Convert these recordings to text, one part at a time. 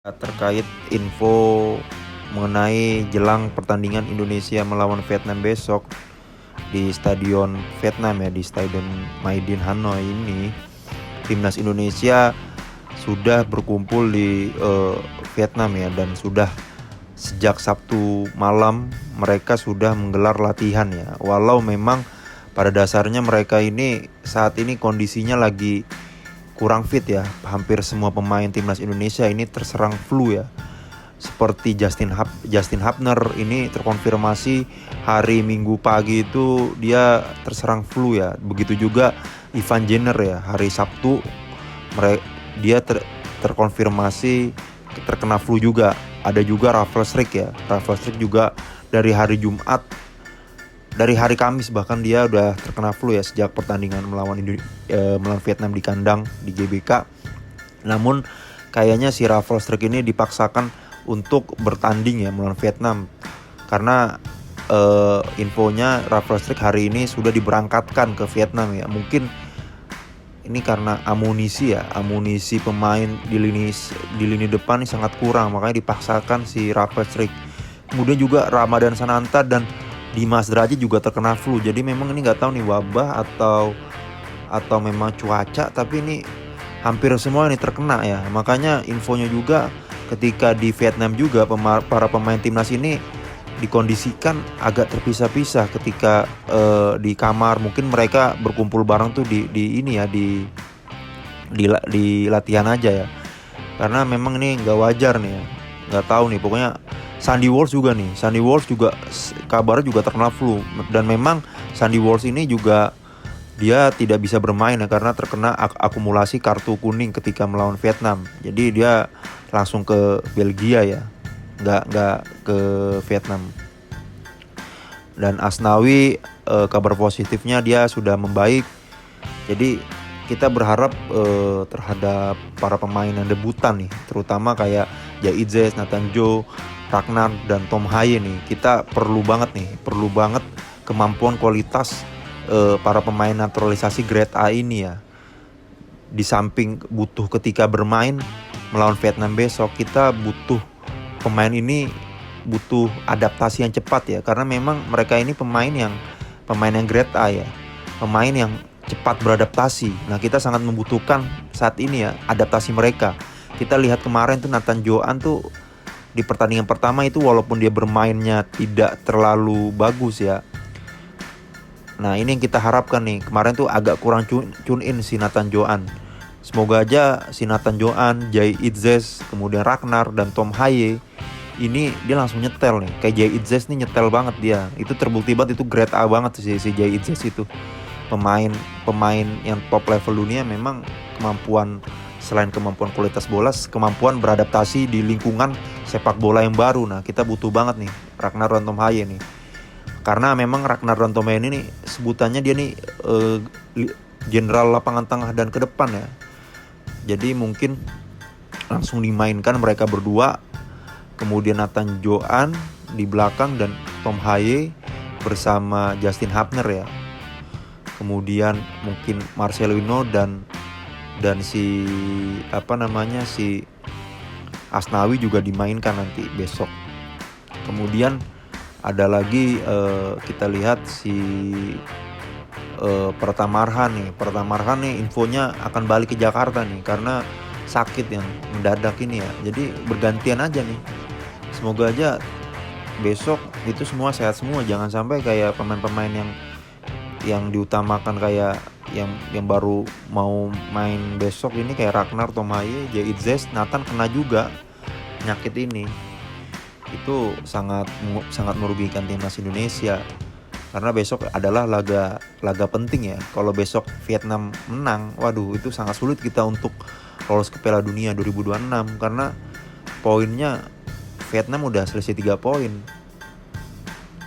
Terkait info mengenai jelang pertandingan Indonesia melawan Vietnam besok di Stadion Vietnam ya, di Stadion Maidin Hanoi ini, timnas Indonesia sudah berkumpul di Vietnam ya, dan sudah sejak Sabtu malam mereka sudah menggelar latihan ya. Walau memang pada dasarnya mereka ini saat ini kondisinya lagi kurang fit ya. Hampir semua pemain timnas Indonesia ini terserang flu ya. Seperti Justin Hubner ini terkonfirmasi hari Minggu pagi itu dia terserang flu ya. Begitu juga Ivan Jenner ya, hari Sabtu dia terkonfirmasi terkena flu juga. Ada juga Rafael Struijk ya. Rafael Struijk juga dari hari Jumat, dari hari Kamis bahkan dia udah terkena flu ya sejak pertandingan melawan Vietnam di kandang di GBK. Namun kayaknya si Rafael Struijk ini dipaksakan untuk bertanding ya melawan Vietnam, karena infonya Rafael Struijk hari ini sudah diberangkatkan ke Vietnam ya. Mungkin ini karena amunisi pemain di lini depan ini sangat kurang, makanya dipaksakan si Rafael Struijk. Kemudian juga Ramadan Sananta dan Dimas Derajat juga terkena flu. Jadi memang ini nggak tahu nih wabah atau memang cuaca, tapi ini hampir semua ini terkena ya. Makanya infonya juga ketika di Vietnam juga para pemain timnas ini dikondisikan agak terpisah-pisah ketika di kamar. Mungkin mereka berkumpul bareng tuh di latihan aja ya. Karena memang ini nggak wajar nih ya. Nggak tahu nih, pokoknya Sandy Walsh juga kabarnya juga terkena flu, dan memang Sandy Walsh ini juga dia tidak bisa bermain ya karena terkena akumulasi kartu kuning ketika melawan Vietnam. Jadi dia langsung ke Belgia ya, nggak ke Vietnam. Dan Asnawi kabar positifnya dia sudah membaik. Jadi kita berharap terhadap para pemain yang debutan nih, terutama kayak Jai Itzes, Nathan Joe, Ragnar dan Tom Haye nih. Kita perlu banget kemampuan kualitas para pemain naturalisasi grade A ini ya. Di samping butuh ketika bermain melawan Vietnam besok, kita butuh pemain ini butuh adaptasi yang cepat ya, karena memang mereka ini pemain yang grade A ya, pemain yang cepat beradaptasi. Nah, kita sangat membutuhkan saat ini ya adaptasi mereka. Kita lihat kemarin tuh Nathan Joan tuh di pertandingan pertama itu walaupun dia bermainnya tidak terlalu bagus ya. Nah, ini yang kita harapkan nih. Kemarin tuh agak kurang tune in si Nathan Joan. Semoga aja si Nathan Joan, Jai Itzes, kemudian Ragnar dan Tom Haye ini dia langsung nyetel nih. Kayak Jai Itzes nih nyetel banget dia. Itu terbukti banget, itu grade A banget si Jai Itzes itu. Pemain yang top level dunia. Memang selain kemampuan kualitas bola, kemampuan beradaptasi di lingkungan sepak bola yang baru. Nah, kita butuh banget nih Ragnar dan Tom Haye nih. Karena memang Ragnar dan Tom Haye ini sebutannya dia nih jenderal lapangan tengah dan ke depan ya. Jadi mungkin langsung dimainkan mereka berdua. Kemudian Nathan Joan di belakang dan Tom Haye bersama Justin Hubner ya. Kemudian mungkin Marcelino dan si Asnawi juga dimainkan nanti besok. Kemudian ada lagi kita lihat si Pratama Arhan nih infonya akan balik ke Jakarta nih karena sakit yang mendadak ini ya. Jadi bergantian aja nih. Semoga aja besok itu semua sehat semua, jangan sampai kayak pemain-pemain yang diutamakan kayak yang baru mau main besok ini kayak Ragnar, Tom Haye, Jai Itzes, Nathan kena juga penyakit ini. Itu sangat merugikan timnas Indonesia karena besok adalah laga penting ya. Kalau besok Vietnam menang, waduh itu sangat sulit kita untuk lolos ke Piala Dunia 2026 karena poinnya Vietnam udah selisih 3 poin.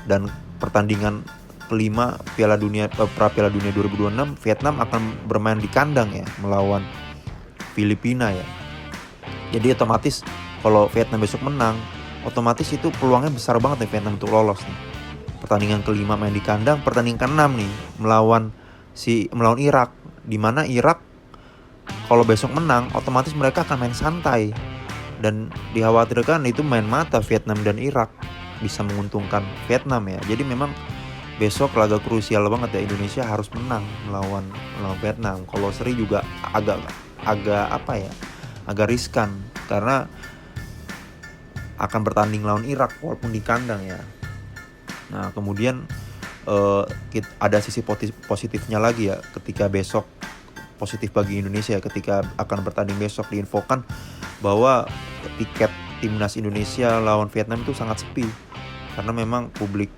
Dan pertandingan kelima Piala Dunia 2026 Vietnam akan bermain di kandang ya melawan Filipina ya. Jadi otomatis kalau Vietnam besok menang, otomatis itu peluangnya besar banget nih Vietnam untuk lolos nih. Pertandingan kelima main di kandang, pertandingan keenam nih melawan Irak, di mana Irak kalau besok menang otomatis mereka akan main santai dan dikhawatirkan itu main mata Vietnam dan Irak, bisa menguntungkan Vietnam ya. Jadi memang besok laga krusial banget ya, Indonesia harus menang melawan Vietnam. Kalau seri juga agak agak riskan karena akan bertanding lawan Irak walaupun di kandang ya. Nah kemudian ada sisi positifnya lagi ya, ketika besok positif bagi Indonesia ketika akan bertanding besok, diinfokan bahwa tiket timnas Indonesia lawan Vietnam itu sangat sepi karena memang publik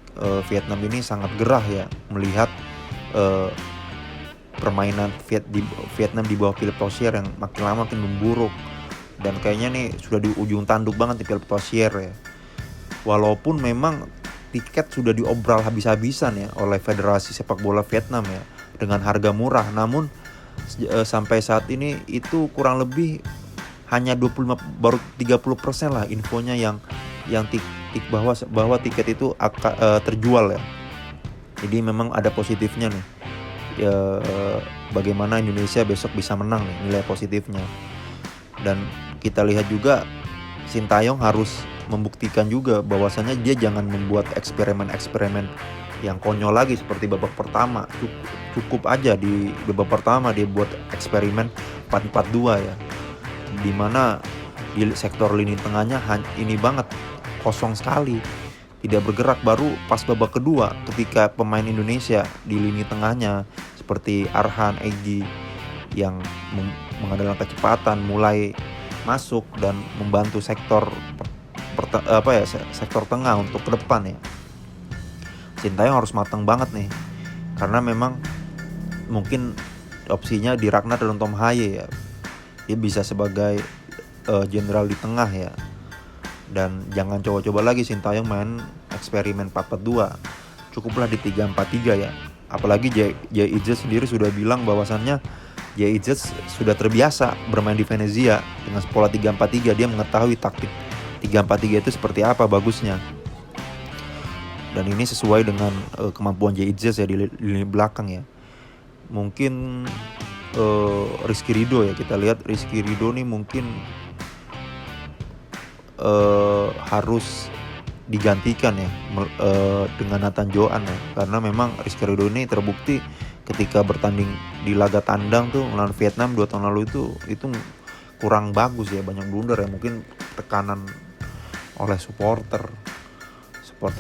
Vietnam ini sangat gerah ya melihat permainan Vietnam di bawah Philippe Auxier yang makin lama makin memburuk, dan kayaknya nih sudah di ujung tanduk banget di Philippe Auxier ya. Walaupun memang tiket sudah diobral habis-habisan ya oleh Federasi Sepak Bola Vietnam ya dengan harga murah, namun sampai saat ini itu kurang lebih hanya 25 baru 30% lah infonya yang bahwa tiket itu terjual ya. Jadi memang ada positifnya nih ya, bagaimana Indonesia besok bisa menang nih, nilai positifnya. Dan kita lihat juga Sintayong harus membuktikan juga bahwasannya dia jangan membuat eksperimen-eksperimen yang konyol lagi seperti babak pertama. Cukup aja di babak pertama dia buat eksperimen 4-4-2 ya, dimana di sektor lini tengahnya ini banget kosong sekali, tidak bergerak. Baru pas babak kedua ketika pemain Indonesia di lini tengahnya seperti Arhan, Egy yang mengandalkan kecepatan mulai masuk dan membantu sektor sektor tengah untuk ke depan ya. Sintayong harus matang banget nih, karena memang mungkin opsinya di Ragnar dan Tom Haye ya. Dia bisa sebagai jenderal di tengah ya. Dan jangan coba-coba lagi Sintayong main eksperimen 4-4-2. Cukuplah di 3-4-3 ya. Apalagi Jay Izzet sendiri sudah bilang bahwasannya Jay Izzet sudah terbiasa bermain di Venezia dengan pola 3-4-3. Dia mengetahui taktik 3-4-3 itu seperti apa bagusnya. Dan ini sesuai dengan kemampuan Jay Izzet ya di lini belakang ya. Mungkin Rizky Ridho ya, kita lihat Rizky Ridho nih mungkin harus digantikan ya dengan Nathan Joan ya, karena memang Rizky Ridho ini terbukti ketika bertanding di laga tandang tuh melawan Vietnam 2 tahun lalu itu kurang bagus ya, banyak blunder ya, mungkin tekanan oleh supporter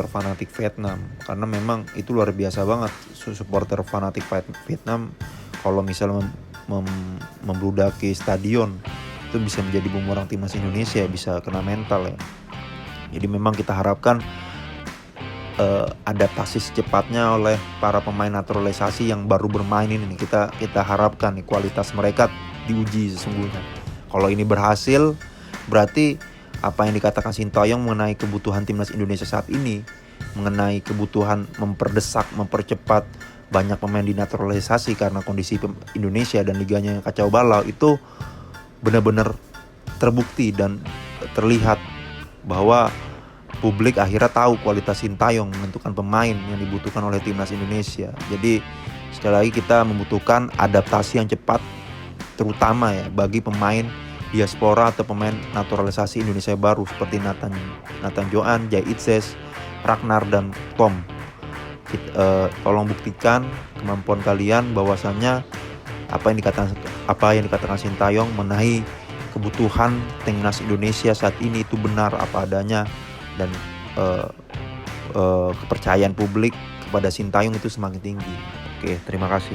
fanatik Vietnam, karena memang itu luar biasa banget supporter fanatik Vietnam kalau misalnya membludaki stadion itu bisa menjadi bumerang timnas Indonesia, bisa kena mental ya. Jadi memang kita harapkan adaptasi secepatnya oleh para pemain naturalisasi yang baru bermain ini. Kita harapkan nih kualitas mereka diuji sesungguhnya. Kalau ini berhasil, berarti apa yang dikatakan Sintayong mengenai kebutuhan timnas Indonesia saat ini, mengenai kebutuhan mempercepat banyak pemain dinaturalisasi karena kondisi Indonesia dan liganya yang kacau balau, itu benar-benar terbukti dan terlihat bahwa publik akhirnya tahu kualitas Sintayong menentukan pemain yang dibutuhkan oleh timnas Indonesia. Jadi sekali lagi kita membutuhkan adaptasi yang cepat, terutama ya bagi pemain diaspora atau pemain naturalisasi Indonesia baru seperti Nathan Joan, Jay Izzet, Ragnar dan Tom. Tolong buktikan kemampuan kalian bahwasannya apa yang dikatakan Sintayong mengenai kebutuhan timnas Indonesia saat ini itu benar apa adanya, dan kepercayaan publik kepada Sintayong itu semakin tinggi. Oke, terima kasih.